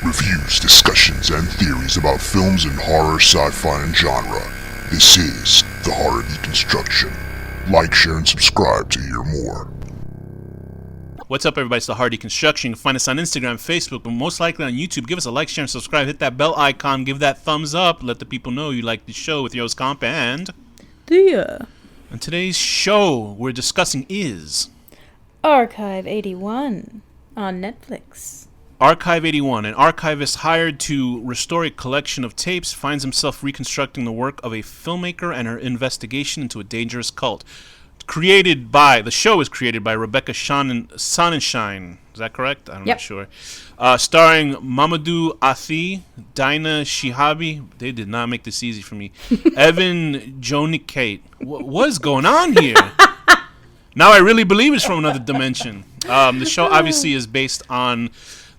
reviews, discussions, and theories about films in horror, sci-fi, and genre. This is The Horror Deconstruction. Like, share, and subscribe to hear more. What's up, everybody? It's The Horror Deconstruction. You can find us on Instagram, Facebook, but most likely on YouTube. Give us a like, share, and subscribe. Hit that bell icon. Give that thumbs up. Let the people know you like the show with your host, KOMP and THEA. On today's show, we're discussing is Archive 81 on Netflix. Archive 81. An archivist hired to restore a collection of tapes finds himself reconstructing the work of a filmmaker and her investigation into a dangerous cult. The show is created by Rebecca Sonnenschein. Is that correct? I'm not sure. Starring Mamadou Athie, Dinah Shihabi. They did not make this easy for me. Evan Jonikate. What is going on here? Now I really believe it's from another dimension. The show obviously is based on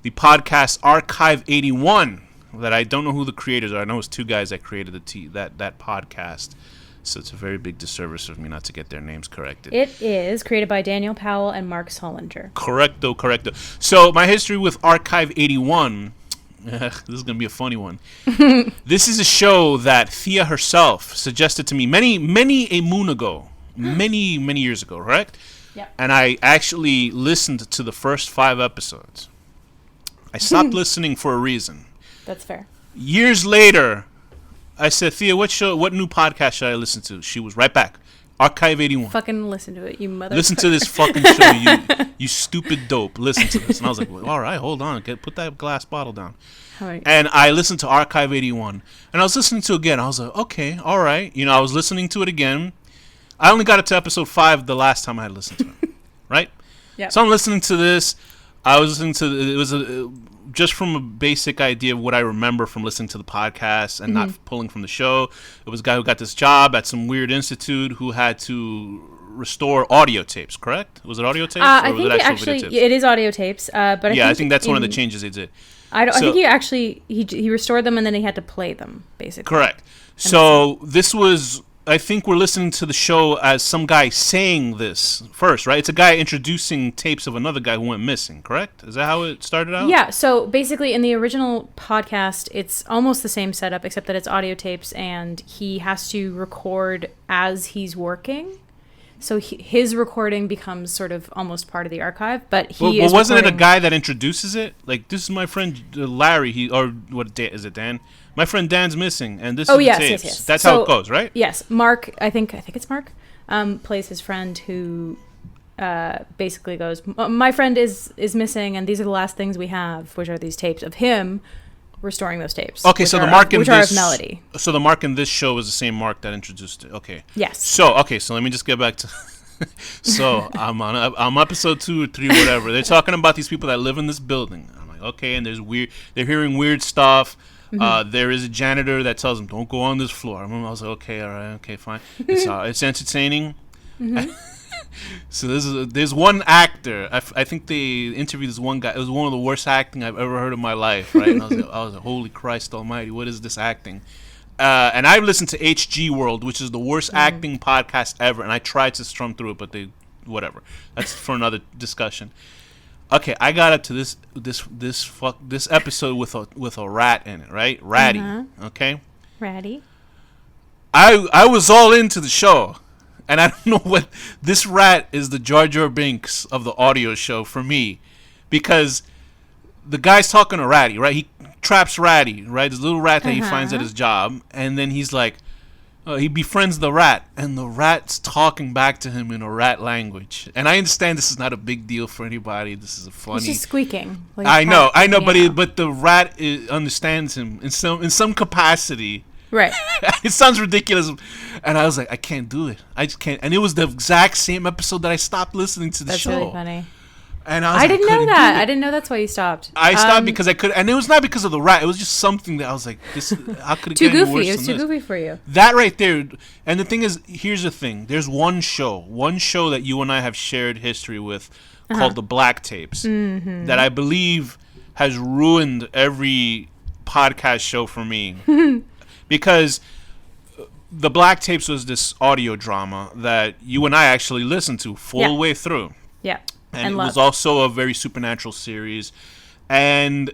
the podcast Archive 81. That I don't know who the creators are. I know it's two guys that created that podcast. So it's a very big disservice of me not to get their names corrected. It is created by Daniel Powell and Mark Solinger. Correcto. So my history with Archive 81, this is going to be a funny one. This is a show that Thea herself suggested to me many a moon ago. Many years ago, correct? Yeah. And I actually listened to the first 5 episodes. I stopped listening for a reason. That's fair. Years later, I said, Thea, what new podcast should I listen to? She was right back. Archive 81. Fucking listen to it, you mother. Listen to this fucking show, you stupid dope. Listen to this. And I was like, well, all right, hold on. Put that glass bottle down. Right. And I listened to Archive 81. And I was listening to it again. I was like, okay, all right. I was listening to it again. I only got it to episode 5 the last time I had listened to it. Right? Yeah. So I'm listening to this. I was listening to it was just from a basic idea of what I remember from listening to the podcast and not pulling from the show. It was a guy who got this job at some weird institute who had to restore audio tapes, correct? Was it audio tapes? I think it is audio tapes. But I think that's one of the changes they did. I think he restored them and then he had to play them, basically. Correct. So this was... I think we're listening to the show as some guy saying this first, right? It's a guy introducing tapes of another guy who went missing, correct? Is that how it started out? Yeah, so basically in the original podcast, it's almost the same setup, except that it's audio tapes, and he has to record as he's working. So his recording becomes sort of almost part of the archive, but wasn't it a guy that introduces it? Like, this is my friend Larry, is it Dan? My friend Dan's missing, and this is the tapes. Yes. That's how it goes, right? Yes. Mark, I think it's Mark, plays his friend who basically goes, my friend is missing, and these are the last things we have, which are these tapes of him restoring those tapes. Okay, so the Mark in this... Melody. So the Mark in this show is the same Mark that introduced it. Okay. Yes. So let me just get back to... So I'm on episode 2 or 3, whatever. They're talking about these people that live in this building. I'm like, okay, and they're hearing weird stuff. There is a janitor that tells them, don't go on this floor. I was like, okay, all right, okay, fine. It's entertaining. So there's one actor. I think they interviewed this one guy. It was one of the worst acting I've ever heard in my life, right? And I was like, holy Christ almighty, what is this acting? And I listened to HG World, which is the worst acting podcast ever, and I tried to strum through it, but whatever. That's for another discussion. Okay, I got up to this episode with a rat in it, right? Ratty, okay? Ratty. I was all into the show, and I don't know what this rat is, the Jar Jar Binks of the audio show for me, because the guy's talking to Ratty, right? He traps Ratty, right? This little rat that he finds at his job, and then he's like, he befriends the rat, and the rat's talking back to him in a rat language. And I understand this is not a big deal for anybody. This is a funny. He's just squeaking. Like I know, but the rat understands him in some capacity. Right. It sounds ridiculous, and I was like, I can't do it. I just can't. And it was the exact same episode that I stopped listening to the show. That's really funny. And I didn't know that. I didn't know that's why you stopped. I stopped because I could, and it was not because of the rat. It was just something that I was like, "This, how could it too get any goofy? worse It was than too this?" goofy for you. That right there, and the thing is, here's the thing: there's one show that you and I have shared history with, called the Black Tapes, that I believe has ruined every podcast show for me, because the Black Tapes was this audio drama that you and I actually listened to full way through. Yeah. And it was also a very supernatural series. And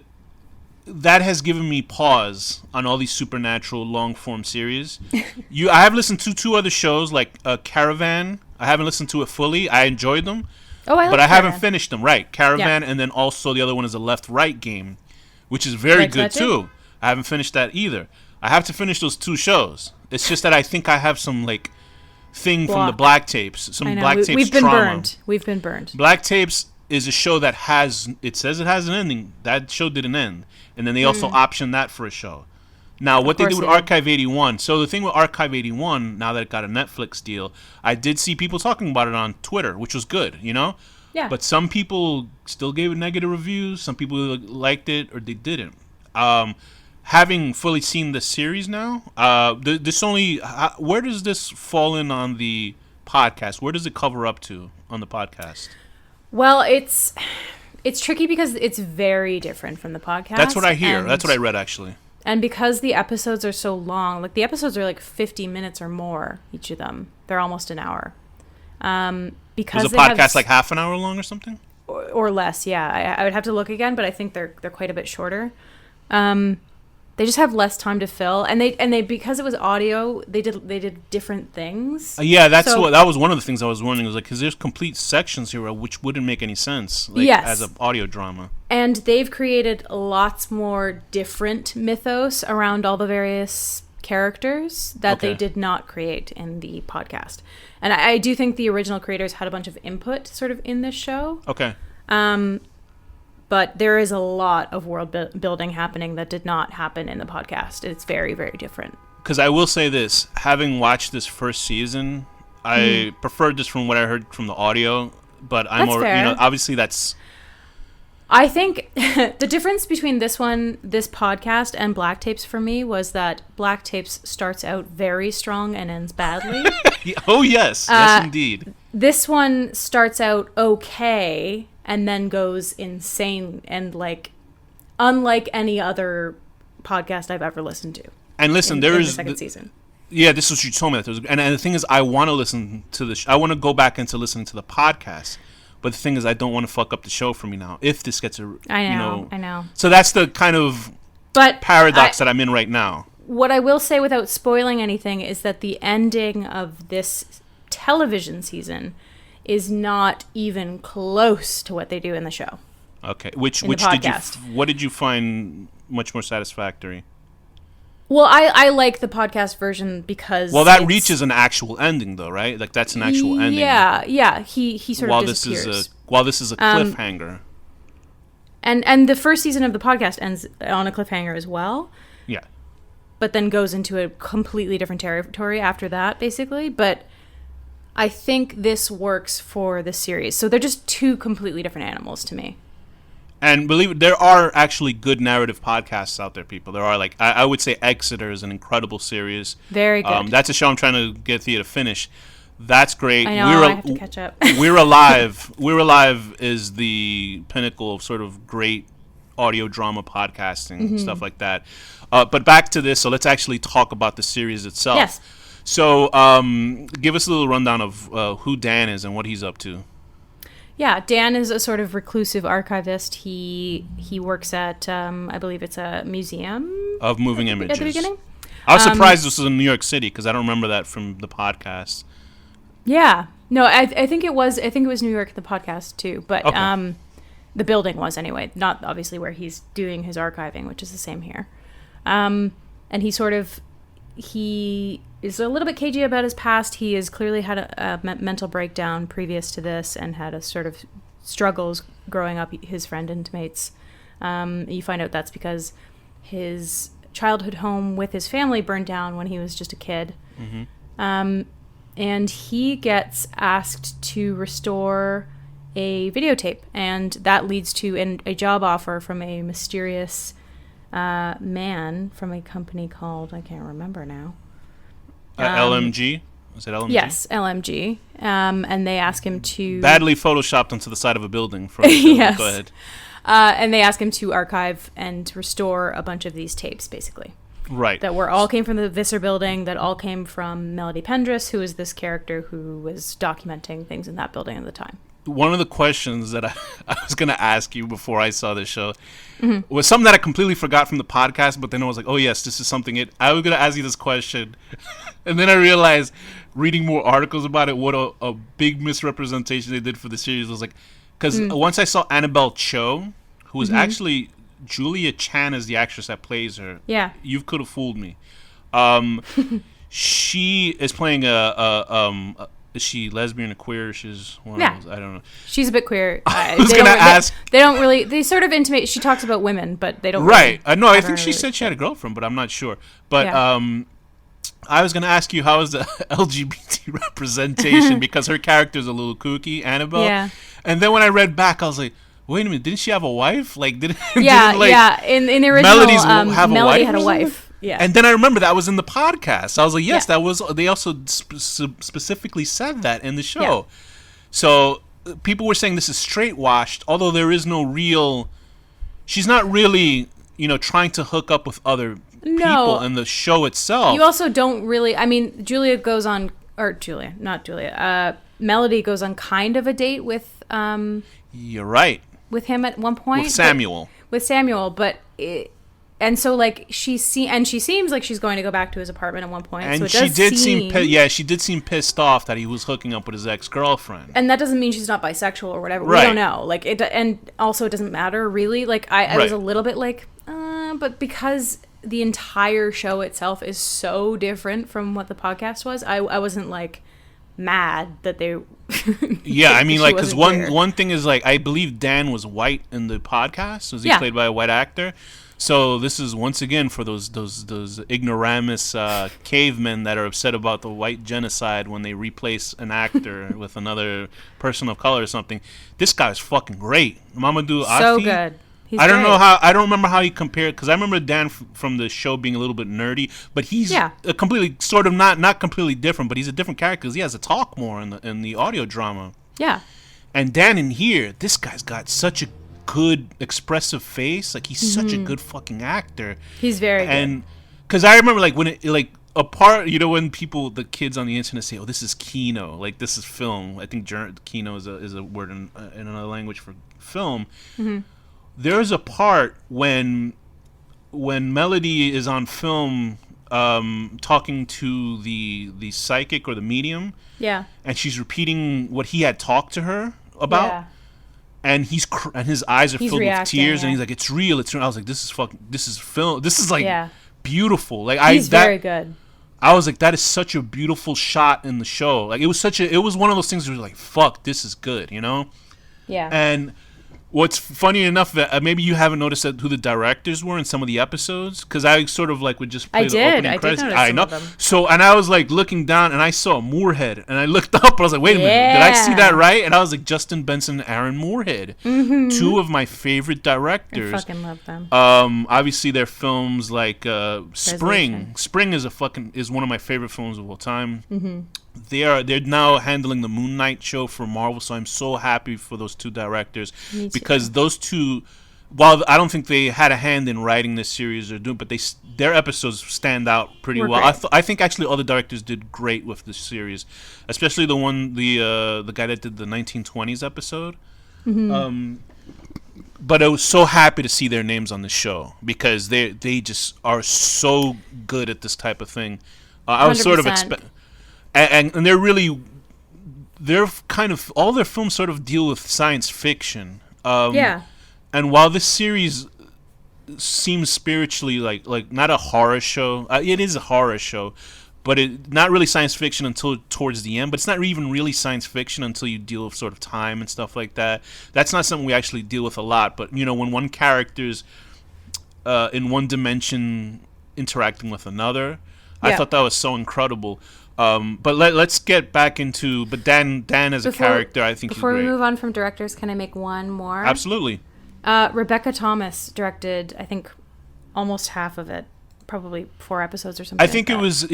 that has given me pause on all these supernatural long form series. I have listened to 2 other shows like Caravan. I haven't listened to it fully. I enjoyed them. Oh, I but like I haven't Caravan. finished them. Right, Caravan, Yeah. and then also the other one is a left-right game, which is very Right, good that's it? too. I haven't finished that either. I have to finish those 2 shows. It's just that I think I have some like thing from the Block. Black Tapes, some I know. Black Tapes We've been trauma. burned. We've been burned. Black Tapes is a show that it says it has an ending. That show didn't end, and then they also optioned that for a show. Now, what they course did with they did. Archive 81, so the thing with Archive 81, now that it got a Netflix deal, I did see people talking about it on Twitter, which was good, you know? Yeah. But some people still gave it negative reviews, some people liked it, or they didn't. Having fully seen the series now, where does this fall in on the podcast? Where does it cover up to on the podcast? Well, it's tricky because it's very different from the podcast. That's what I hear. and- That's what I read, actually. And because the episodes are so long, like the episodes are like 50 minutes or more, each of them. They're almost an hour. Because Was the they have podcast like half an hour long or something? or less, yeah. I would have to look again, but I think they're quite a bit shorter. They just have less time to fill, and they because it was audio, they did different things. Yeah, that So- was one of the things I was wondering. Was like, because there's complete sections here which wouldn't make any sense, like Yes. as an audio drama. And they've created lots more different mythos around all the various characters that they Okay. did not create in the podcast. And I do think the original creators had a bunch of input sort of in this show. Okay. But there is a lot of world building happening that did not happen in the podcast. It's very, very different. Because I will say this, having watched this first season, I preferred this from what I heard from the audio. But I'm That's fair. obviously that's I think the difference between this podcast, and Black Tapes for me was that Black Tapes starts out very strong and ends badly. oh yes, yes indeed. This one starts out okay and then goes insane and like unlike any other podcast I've ever listened to. And listen, in there the is second season. Yeah, this is what you told me that there was, and the thing is, I want to listen to the. I want to go back into listening to the podcast, but the thing is, I don't want to fuck up the show for me now. If this gets I know. So that's the kind of But paradox that I'm in right now. what I will say without spoiling anything is that the ending of this television season is not even close to what they do in the show. Okay, which the did you podcast. what did you find much more satisfactory? Well, I like the podcast version because That it's- reaches an actual ending, though, right? Like that's an actual ending. Yeah. He sort While of this disappears. is a cliffhanger. And the first season of the podcast ends on a cliffhanger as well, Yeah. but then goes into a completely different territory after that, basically. But I think this works for the series. So they're just 2 completely different animals to me. And believe it, there are actually good narrative podcasts out there, people. There are, like, I would say Exeter is an incredible series. Very good. That's a show I'm trying to get Thea to finish. That's great. I know, I have to catch up. We're Alive. We're Alive is the pinnacle of sort of great audio drama podcasting, Mm-hmm. stuff like that. But back to this, so let's actually talk about the series itself. Yes. So give us a little rundown of who Dan is and what he's up to. Yeah, Dan is a sort of reclusive archivist. He works at, I believe it's a museum Of moving images. at the beginning. I was surprised this was in New York City because I don't remember that from the podcast. Yeah. No, I think it was New York, the podcast too. But Okay. the building was anyway, not obviously where he's doing his archiving, which is the same here. And he is a little bit cagey about his past. He has clearly had a mental breakdown previous to this and had a sort of struggles growing up. His friend intimates. You find out that's because his childhood home with his family burned down when he was just a kid. Mm-hmm. And he gets asked to restore a videotape, and that leads to a job offer from a mysterious man from a company called, I can't remember now. LMG? Is it LMG? Yes, LMG. And they ask him to... Badly photoshopped onto the side of a building. Yes. Go ahead. And they ask him to archive and restore a bunch of these tapes, basically. Right. That all came from the Visser building, that all came from Melody Pendris, who is this character who was documenting things in that building at the time. one of the questions that I was going to ask you before I saw this show was something that I completely forgot from the podcast, but then I was like, oh, yes, this is something. I was going to ask you this question. And then I realized, reading more articles about it, what a big misrepresentation they did for the series was like, because once I saw Annabelle Cho, who was actually Julia Chan is the actress that plays her. Yeah. You could have fooled me. She is playing is she lesbian or queer? She's one of those. I don't know. She's a bit queer. I was going to ask. They don't really. They sort of intimate. She talks about women, but they don't. Right. Really No, I think she said she had a girlfriend, but I'm not sure. But I was going to ask you, how is the LGBT representation? Because her character is a little kooky, Annabelle. Yeah. And then when I read back, I was like, wait a minute, didn't she have a wife? Like, didn't In the original, Melody had a wife. Yeah. And then I remember that was in the podcast. I was like, yes, that was. They also specifically said that in the show. Yeah. So people were saying this is straight washed, although there is no real. She's not really, trying to hook up with other people in the show itself. You also don't really. I mean, Melody goes on kind of a date with. You're right. With him at one point. With Samuel. But. And so, like, she seems like she's going to go back to his apartment at one point. And so she did seem pissed off that he was hooking up with his ex-girlfriend. And that doesn't mean she's not bisexual or whatever. Right. We don't know. Like, and also it doesn't matter really. Like, I was a little bit like, but because the entire show itself is so different from what the podcast was, I wasn't like mad that they. Yeah, I mean, like, because one thing is, like, I believe Dan was white in the podcast. Was he played by a white actor? So this is once again for those ignoramus cavemen that are upset about the white genocide when they replace an actor with another person of color or something. This guy's fucking great, Mamadou Afi. So good. I don't remember how he compared, because I remember Dan from the show being a little bit nerdy, but he's a completely sort of not completely different, but he's a different character because he has to talk more in the audio drama. Yeah. And Dan in here, this guy's got such a good expressive face. Like, he's such a good fucking actor. He's very good. And because I remember, like, when when the kids on the internet say, oh, this is kino, like, this is film. I think kino is a word in another language for film. There's a part when Melody is on film talking to the psychic or the medium, and she's repeating what he had talked to her about, and and his eyes are filled with tears, and he's like, it's real. I was like, this is film. This is like beautiful. Like, he's very good. I was like, that is such a beautiful shot in the show. Like, it was one of those things where you're like, fuck, this is good, Yeah. And what's funny enough that maybe you haven't noticed who the directors were in some of the episodes, because I sort of like would just play the opening credits. I know. So, and I was like looking down, and I saw Moorhead, and I looked up, and I was like, wait a minute, did I see that right? And I was like, Justin Benson and Aaron Moorhead, two of my favorite directors. I fucking love them. Obviously, their films like Spring. Spring is one of my favorite films of all time. They're now handling the Moon Knight show for Marvel, so I'm so happy for those two directors, because those two, while I don't think they had a hand in writing this series or doing, but their episodes stand out pretty well. I think actually all the directors did great with this series, especially the guy that did the 1920s episode. But I was so happy to see their names on the show, because they just are so good at this type of thing. I was sort of And they're kind of, all their films sort of deal with science fiction. And while this series seems spiritually like not a horror show, it is a horror show, but it not really science fiction until towards the end. But it's not even really science fiction until you deal with sort of time and stuff like that. That's not something we actually deal with a lot. But when one character's in one dimension interacting with another, I thought that was so incredible. But let's get back into. But Dan as a character, I think he's great. Before we move on from directors, can I make one more? Absolutely. Rebecca Thomas directed, I think, almost half of it, probably 4 episodes or something. I think it was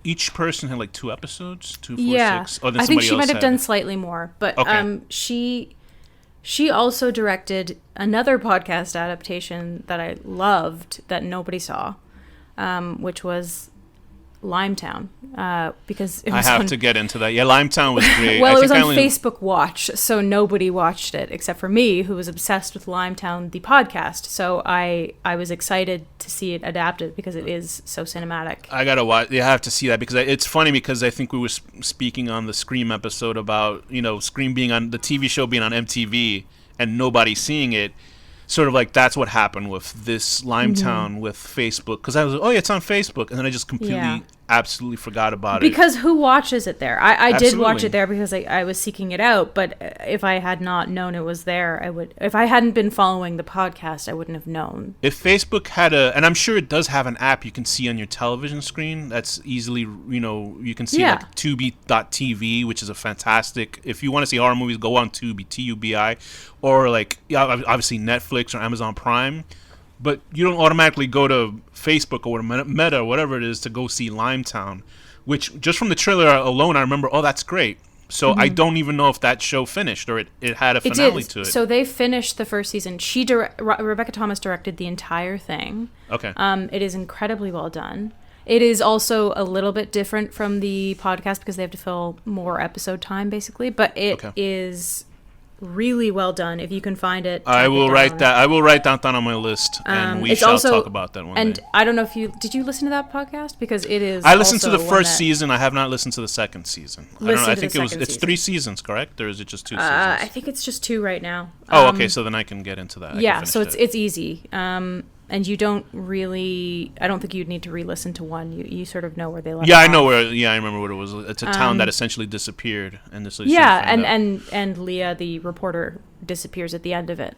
each person had like 2 episodes, 2, 4, 6. I think she might have done slightly more, but she also directed another podcast adaptation that I loved that nobody saw, which was Limetown because it I was have on, to get into that. Yeah, Limetown was great. well, I it was think on I only- Facebook Watch, so nobody watched it except for me, who was obsessed with Limetown, the podcast. So I was excited to see it adapted because it is so cinematic. I gotta watch. You have to see that because it's funny because I think we were speaking on the Scream episode about Scream being on the TV show being on MTV and nobody seeing it. Sort of like that's what happened with this Limetown with Facebook because I was like, oh yeah, it's on Facebook, and then I just completely absolutely forgot about it. Because who watches it there? I did watch Absolutely. it there because I was seeking it out, but if I had not known it was there, I would. If I hadn't been following the podcast, I wouldn't have known. If Facebook had and I'm sure it does have an app you can see on your television screen that's easily, you can see like Tubi.tv, which is a fantastic, if you want to see horror movies, go on Tubi, Tubi, or like, obviously Netflix or Amazon Prime. But you don't automatically go to Facebook or Meta or whatever it is to go see Limetown, which just from the trailer alone, I remember, oh, that's great. So I don't even know if that show finished or it had a finale to it. So they finished the first season. Rebecca Thomas directed the entire thing. Okay. It is incredibly well done. It is also a little bit different from the podcast because they have to fill more episode time, basically. But it is really well done. If you can find it, I will write that down on my list, and we shall talk about that one day. And I don't know if did you listen to that podcast, because it is. I listened to the first season. I have not listened to the second season. I don't know. I think it's 3 seasons, correct? Or is it just 2 seasons? I think it's just 2 right now. Oh, okay. So then I can get into that. Yeah. So it's easy. And you don't really. I don't think you'd need to re-listen to one. You sort of know where they left. Yeah, off. I know where. Yeah, I remember what it was. It's a town that essentially disappeared, and this. Yeah, and Leah, the reporter, disappears at the end of it.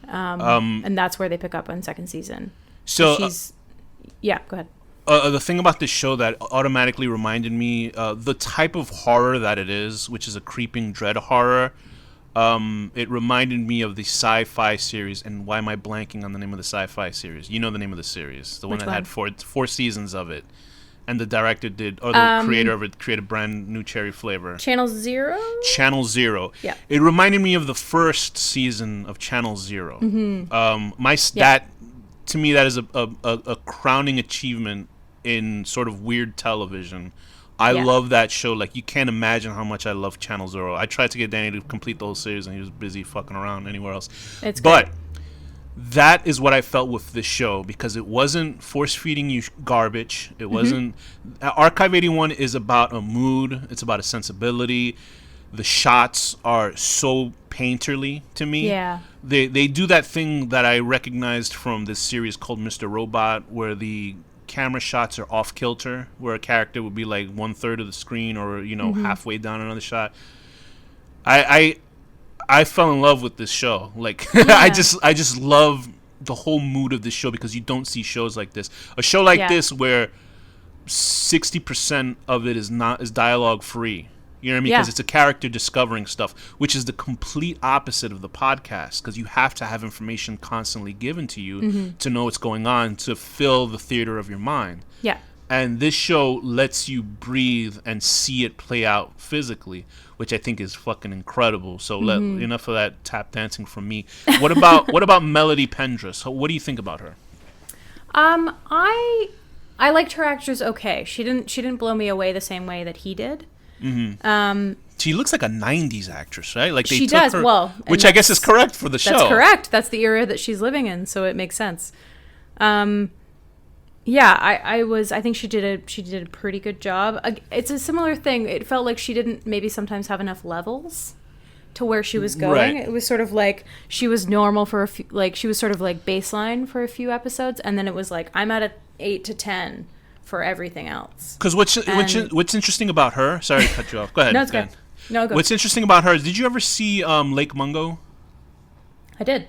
And that's where they pick up on second season. So she's. Yeah, go ahead. The thing about this show that automatically reminded me the type of horror that it is, which is a creeping dread horror. It reminded me of the sci-fi series, and why am I blanking on the name of the sci-fi series? You know the name of the series, the one that had four seasons of it, and the director the creator of it created a brand new cherry flavor. Channel Zero. Channel Zero. Yeah. It reminded me of the first season of Channel Zero. That to me that is a crowning achievement in sort of weird television. I love that show. Like, you can't imagine how much I love Channel Zero. I tried to get Danny to complete the whole series, and he was busy fucking around anywhere else. But that is what I felt with this show, because it wasn't force-feeding you garbage. It wasn't... Archive 81 is about a mood. It's about a sensibility. The shots are so painterly to me. Yeah. They do that thing that I recognized from this series called Mr. Robot, where the camera shots are off kilter, where a character would be like 1/3 of the screen, or halfway down another shot. I fell in love with this show. Like, I just love the whole mood of this show, because you don't see shows like this. A show like this where 60% of it is dialogue free. You know what I mean? Because it's a character discovering stuff, which is the complete opposite of the podcast, because you have to have information constantly given to you to know what's going on, to fill the theater of your mind. Yeah. And this show lets you breathe and see it play out physically, which I think is fucking incredible. So enough of that tap dancing from me. What about Melody Pendress? What do you think about her? I liked her actress okay. She didn't blow me away the same way that he did. She looks like a 90s actress, right? Like she does. Her, which I guess is correct for the show. That's correct. That's the era that she's living in, so it makes sense. I think she did a pretty good job. It's a similar thing. It felt like she didn't maybe sometimes have enough levels to where she was going. Right. It was sort of like she was normal for a few, like she was sort of like baseline for a few episodes, and then it was like I'm at a 8 to 10 for everything else. Because what's interesting about her? Sorry to cut you off. Go ahead. No, it's good. No, go. What's interesting about her is, did you ever see Lake Mungo? I did.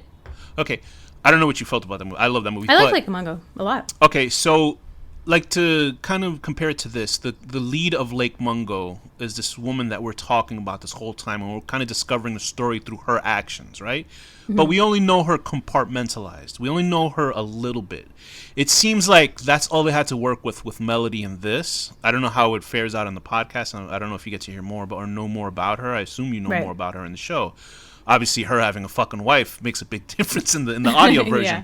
Okay, I don't know what you felt about that movie. I love that movie. I like Lake Mungo a lot. Okay, so like to kind of compare it to this, the lead of Lake Mungo is this woman that we're talking about this whole time, and we're kind of discovering the story through her actions, right? But we only know her compartmentalized. We only know her a little bit. It seems like that's all they had to work with Melody in this. I don't know how it fares out on the podcast. I don't know if you get to hear more about or know more about her. I assume you know more about her in the show. Obviously, her having a fucking wife makes a big difference in the audio version.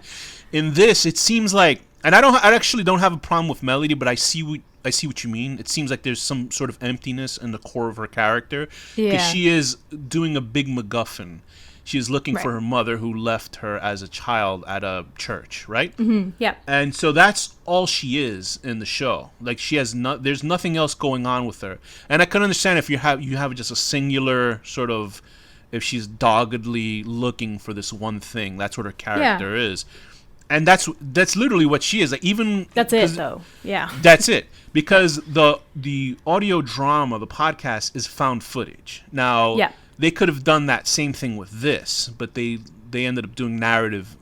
In this, it seems like, and I actually don't have a problem with Melody, but I see I see what you mean. It seems like there's some sort of emptiness in the core of her character. Yeah. Because she is doing a big MacGuffin. She is looking for Right. her mother who left her as a child at a church, right? Yeah. And so that's all she is in the show. Like she has there's nothing else going on with her. And I can understand if you have just a singular sort of, if she's doggedly looking for this one thing. That's what her character is. And that's literally what she is. Like even That's it, though. Yeah. That's it. Because the audio drama, the podcast, is found footage. Now, they could have done that same thing with this, but they ended up doing narrative.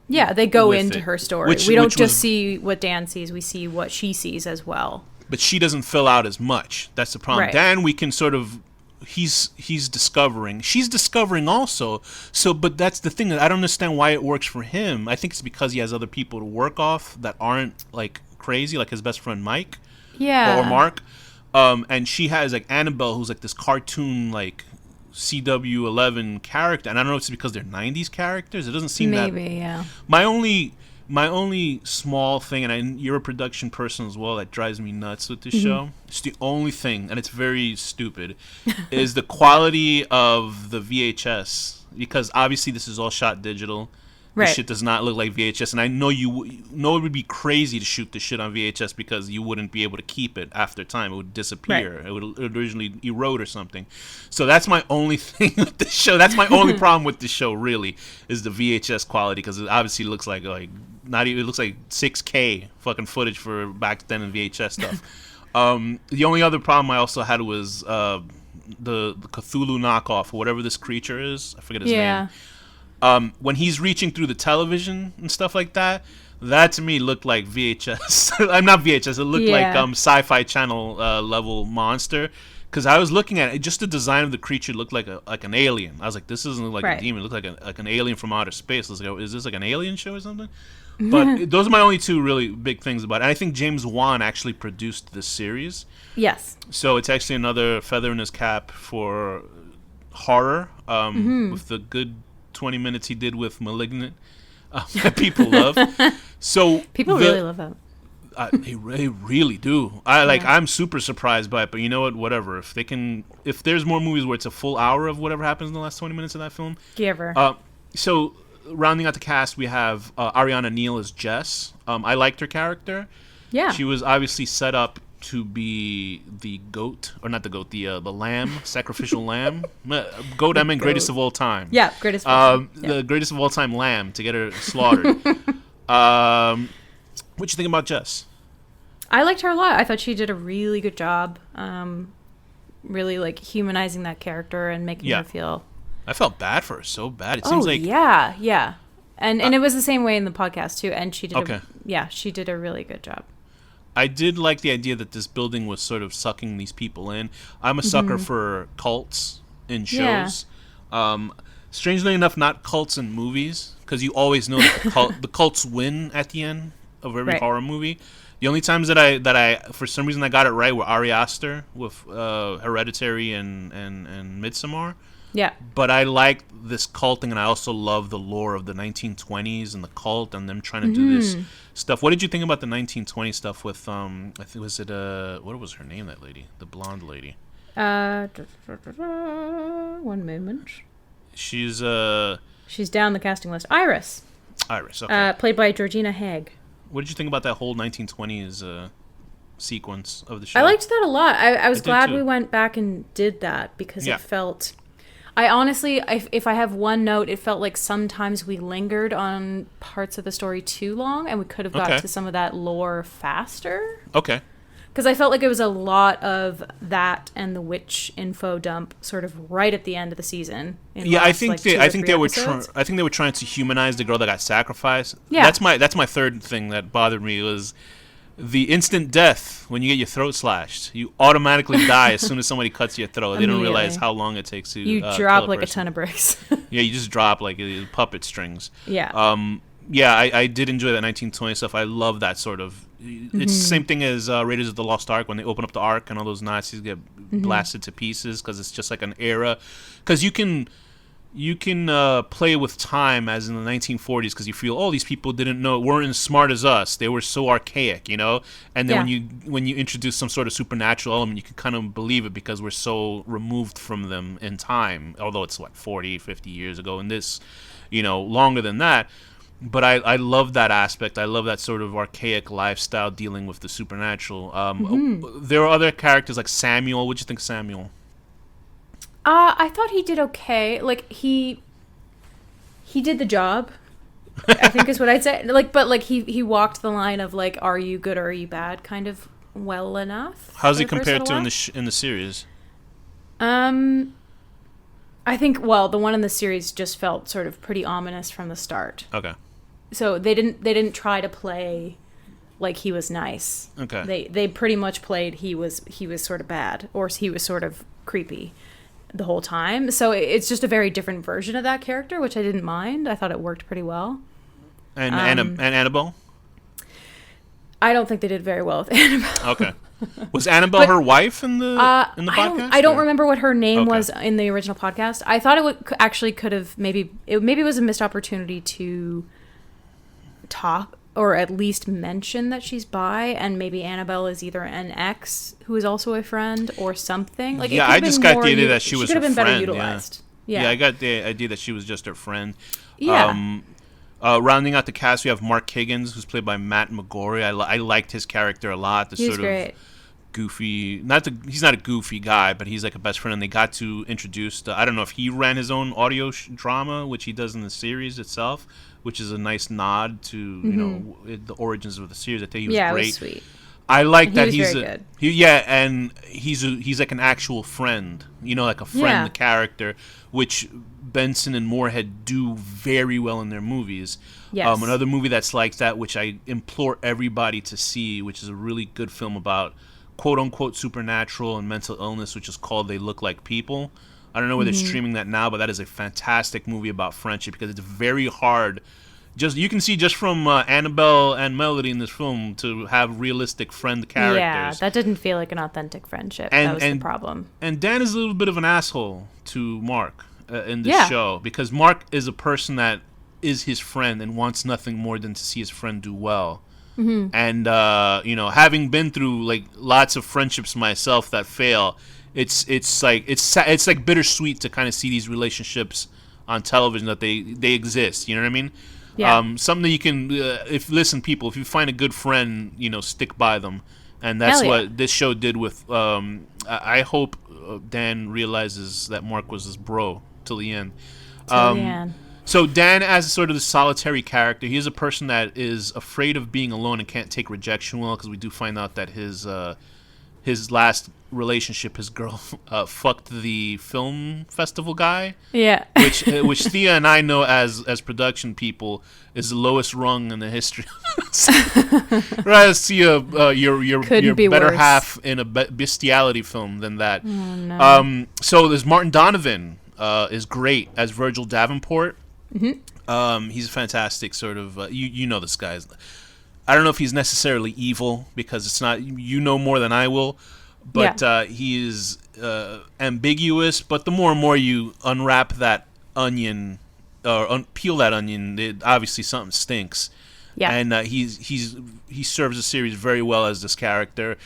Yeah, they go with into it, her story. We don't just see what Dan sees; we see what she sees as well. But she doesn't fill out as much. That's the problem. Right. Dan, we can sort of. He's discovering. She's discovering also. So, but that's the thing. I don't understand why it works for him. I think it's because he has other people to work off that aren't like crazy, like his best friend Mike. Yeah. Or Mark. And she has like Annabelle, who's like this cartoon like CW11 character, and I don't know if it's because they're 90s characters. It doesn't seem maybe, yeah. My only small thing, and you're a production person as well, that drives me nuts with this show. It's the only thing, and it's very stupid, is the quality of the VHS, because obviously this is all shot digital. Right. This shit does not look like VHS, and I know it would be crazy to shoot this shit on VHS because you wouldn't be able to keep it after time. It would disappear. Right. It would originally erode or something. So that's my only thing with the show. That's my only problem with the show, really, is the VHS quality, because it obviously looks like not even, it looks like 6K fucking footage for back then in VHS stuff. The only other problem I also had was the Cthulhu knockoff, or whatever this creature is. I forget his name. When he's reaching through the television and stuff like that to me looked like VHS. I'm not VHS. It looked like Sci-Fi Channel level monster. Because I was looking at it, just the design of the creature looked like an alien. I was like, this doesn't look like a demon. It looked like an alien from outer space. I was like, is this like an alien show or something? But those are my only two really big things about it. And I think James Wan actually produced this series. Yes. So it's actually another feather in his cap for horror, with the good 20 minutes he did with Malignant that people love. So people really love that. They really do. I'm super surprised by it, but you know what? Whatever. If there's more movies where it's a full hour of whatever happens in the last 20 minutes of that film. Giver. So rounding out the cast, we have Ariana Neal as Jess. I liked her character. Yeah. She was obviously set up to be the goat, or not the goat, the lamb, sacrificial lamb. Goat, I mean greatest of all time. Yeah, greatest of all time. The greatest of all time lamb to get her slaughtered. What'd you think about Jess? I liked her a lot. I thought she did a really good job, really like humanizing that character and making her feel. I felt bad for her, so bad. It seems like yeah, and it was the same way in the podcast too. And she did she did a really good job. I did like the idea that this building was sort of sucking these people in. I'm a sucker for cults in shows. Strangely enough, not cults in movies, because you always know that the cults win at the end of every horror movie. The only times that I for some reason I got it right were Ari Aster with Hereditary and Midsommar. Yeah. But I like this cult thing, and I also love the lore of the 1920s and the cult and them trying to do this stuff. What did you think about the 1920s stuff with I think what was her name, that lady, the blonde lady? One moment. She's down the casting list. Iris. Okay. Played by Georgina Haig. What did you think about that whole 1920s sequence of the show? I liked that a lot. I was glad too. we went back and did that, because it felt... I honestly, if I have one note, it felt like sometimes we lingered on parts of the story too long, and we could have got to some of that lore faster. Okay. Because I felt like it was a lot of that and the witch info dump sort of right at the end of the season. I think they were trying to humanize the girl that got sacrificed. Yeah. That's my third thing that bothered me was the instant death when you get your throat slashed. You automatically die as soon as somebody cuts your throat. They don't realize how long it takes to drop kill like a person. ton of bricks. Yeah, you just drop like puppet strings. Yeah. I did enjoy that 1920 stuff. I love that sort of. It's the same thing as Raiders of the Lost Ark, when they open up the Ark and all those Nazis get blasted to pieces, because it's just like an era. Because you can you can play with time as in the 1940s because you feel, oh, these people weren't as smart as us. They were so archaic, you know. And then when you introduce some sort of supernatural element, you can kind of believe it because we're so removed from them in time. Although it's 40, 50 years ago, and this, you know, longer than that. But I love that aspect. I love that sort of archaic lifestyle dealing with the supernatural. There are other characters like Samuel. What'd you think of Samuel? I thought he did okay. Like he did the job, I think is what I'd say. Like, but like he walked the line of like, are you good or are you bad, kind of well enough. How's he compared to in the series? I think the one in the series just felt sort of pretty ominous from the start. Okay. So they didn't try to play like he was nice. Okay. They pretty much played he was sort of bad or he was sort of creepy the whole time. So it's just a very different version of that character, which I didn't mind. I thought it worked pretty well. And Annabelle? I don't think they did very well with Annabelle. Okay. Was Annabelle her wife in the podcast? I don't remember what her name was in the original podcast. I thought it could have maybe it was a missed opportunity to talk or at least mention that she's bi, and maybe Annabelle is either an ex who is also a friend or something. Like, yeah, I just got the idea that she was her friend. She could have been better utilized. Yeah, I got the idea that she was just her friend. Yeah. Rounding out the cast, we have Mark Higgins, who's played by Matt McGorry. I liked his character a lot. He's great. Goofy, he's not a goofy guy, but he's like a best friend, and they got to introduce I don't know if he ran his own audio drama, which he does in the series itself, which is a nice nod to you know the origins of the series. I think he was great. It was sweet. I like that he's and he's like an actual friend, you know, like a friend character, which Benson and Moorhead do very well in their movies. Yes. Another movie that's like that, which I implore everybody to see, which is a really good film about quote-unquote supernatural and mental illness, which is called They Look Like People. I don't know where they're streaming that now, but that is a fantastic movie about friendship because it's very hard. You can see just from Annabelle and Melody in this film to have realistic friend characters. Yeah, that didn't feel like an authentic friendship. That was the problem. And Dan is a little bit of an asshole to Mark in this show because Mark is a person that is his friend and wants nothing more than to see his friend do well. And you know, having been through like lots of friendships myself that fail, it's like bittersweet to kind of see these relationships on television that they exist. You know what I mean? Yeah. Something that you can if you find a good friend, you know, stick by them, and that's what this show did with. I hope Dan realizes that Mark was his bro till the end. Till the end. So Dan, as sort of the solitary character, he is a person that is afraid of being alone and can't take rejection well, because we do find out that his last relationship, his girl, fucked the film festival guy. Yeah. Which Thea and I know as production people is the lowest rung in the history. Rather see your better worse. Half in a bestiality film than that. Oh, no. So there's Martin Donovan is great as Virgil Davenport. He's a fantastic sort of you know this guy. I don't know if he's necessarily evil because it's not, you know more than I will, but he is ambiguous. But the more and more you unwrap that onion or peel that onion, obviously something stinks. Yeah, and he serves the series very well as this character.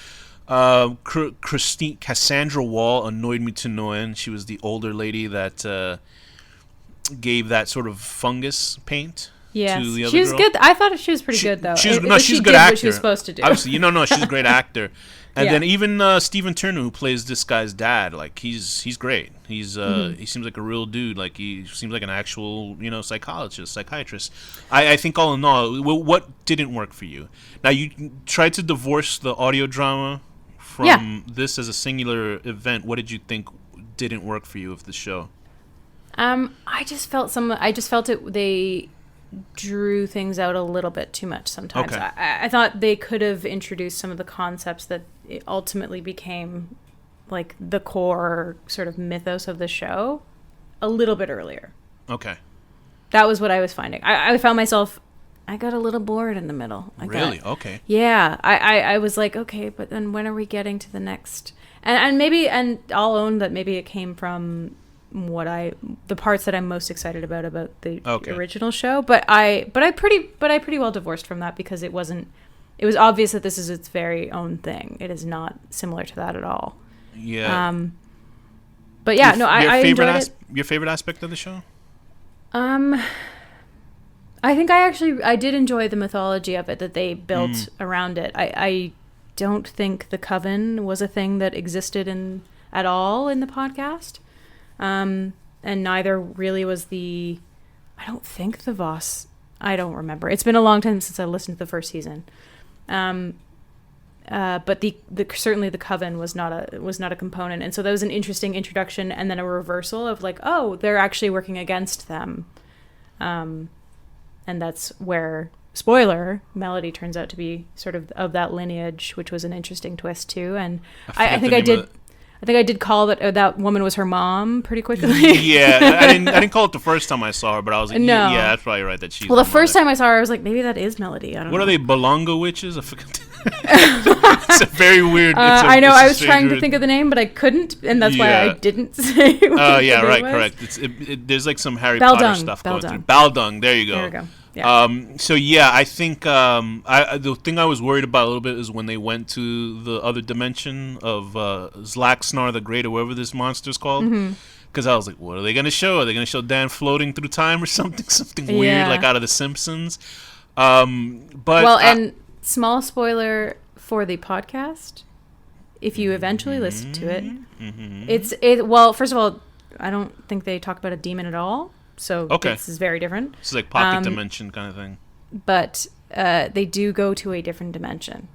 Cassandra Wall annoyed me to no end. She was the older lady that gave that sort of fungus paint. Yes. To the other she was girl. Good. I thought she was pretty good though. She's a good did actor. What she was supposed to do. Obviously, she's a great actor. And then even Stephen Turner, who plays this guy's dad, like he's great. He seems like a real dude. Like he seems like an actual psychiatrist. I think all in all, what didn't work for you? Now you tried to divorce the audio drama from this as a singular event. What did you think didn't work for you of the show? I just felt they drew things out a little bit too much sometimes. Okay. I thought they could have introduced some of the concepts that it ultimately became like the core sort of mythos of the show a little bit earlier. Okay. That was what I was finding. I found myself, I got a little bored in the middle. Really? Okay. Yeah. I was like, okay, but then when are we getting to the next? And maybe, and I'll own that maybe it came from the parts that I'm most excited about the Okay. original show. But I pretty well divorced from that because it was obvious that this is its very own thing. It is not similar to that at all. Yeah. But yeah, no, I enjoyed it. Your favorite aspect of the show? I think I did enjoy the mythology of it that they built around it. I don't think the coven was a thing that existed at all in the podcast. And neither really was I don't think the Voss. I don't remember. It's been a long time since I listened to the first season. But certainly the coven was not a component, and so that was an interesting introduction, and then a reversal of like, oh, they're actually working against them, and that's where, spoiler, Melody turns out to be sort of that lineage, which was an interesting twist too. And I think I did call that woman was her mom pretty quickly. Yeah, I didn't call it the first time I saw her, but I was like, no. Yeah, that's probably right. That she's the first time I saw her, I was like, maybe that is Melody. I don't know. What are they, Balonga witches? I forget. It's a very weird. I know. I was trying to think of the name, but I couldn't, and that's why I didn't say. Oh yeah, right, correct. There's like some Harry Potter stuff going through. Baldung. There you go. There we go. Yeah. So yeah, I think the thing I was worried about a little bit is when they went to the other dimension of Zlaxnar the Great, or whatever this monster's called. Because I was like, what are they going to show? Are they going to show Dan floating through time or something weird like out of The Simpsons? And small spoiler for the podcast, if you eventually listen to it, well, first of all, I don't think they talk about a demon at all. So this is very different. It's like pocket dimension kind of thing. But they do go to a different dimension.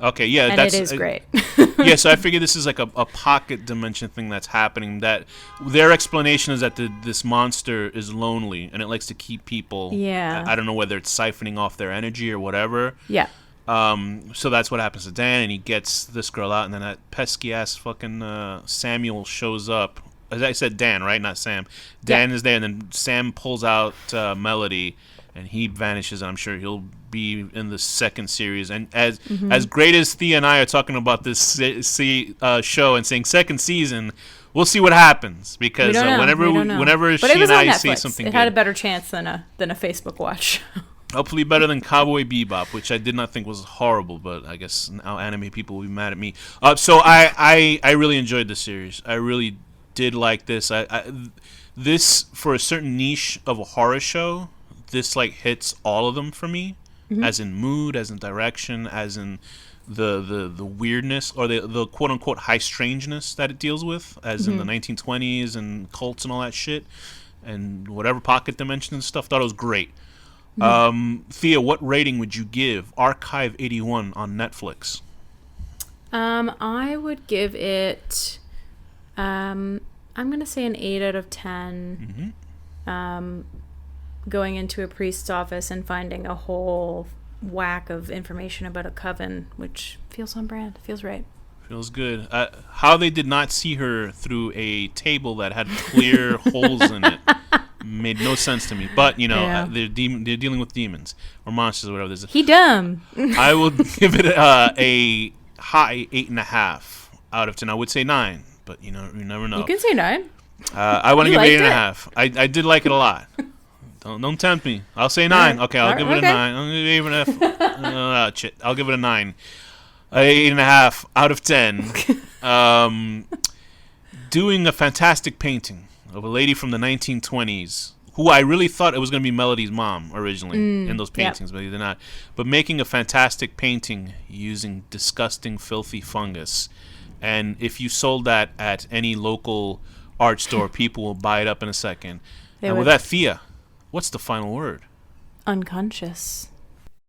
Okay, yeah. And it is great. Yeah, so I figure this is like a pocket dimension thing that's happening. That their explanation is that this monster is lonely and it likes to keep people. Yeah. I don't know whether it's siphoning off their energy or whatever. Yeah. So that's what happens to Dan, and he gets this girl out, and then that pesky ass fucking Samuel shows up. As I said, Dan, right? Not Sam. Dan is there, and then Sam pulls out Melody, and he vanishes. And I'm sure he'll be in the second series. And as great as Thea and I are talking about this show and saying second season, we'll see what happens, because whenever but she and I Netflix. see something, it had a better chance than a Facebook watch. Hopefully better than Cowboy Bebop, which I did not think was horrible, but I guess now anime people will be mad at me. So I really enjoyed the series. I really did like this. This, for a certain niche of a horror show, this like hits all of them for me, as in mood, as in direction, as in the weirdness, or the quote unquote high strangeness that it deals with, as in the 1920s and cults and all that shit, and whatever pocket dimension and stuff. Thought it was great. Thea, what rating would you give Archive 81 on Netflix? I would give it I'm gonna say an 8 out of 10. Going into a priest's office and finding a whole whack of information about a coven, which feels on brand, feels right. Feels good. How they did not see her through a table that had clear holes in it made no sense to me. But they're dealing with demons or monsters or whatever. He dumb. I will give it a high 8.5 out of 10. I would say 9, but you never know. You can say 9. I want to give it 8.5. I did like it a lot. Don't tempt me. I'll say 9. Okay, I'll give it a 9. I'm gonna give it I'll give it a 9. 8.5 out of 10. Doing a fantastic painting of a lady from the 1920s, who I really thought it was going to be Melody's mom originally in those paintings, but they're not. But making a fantastic painting using disgusting, filthy fungus. And if you sold that at any local art store, people will buy it up in a second. And with that, Thea, what's the final word? Unconscious.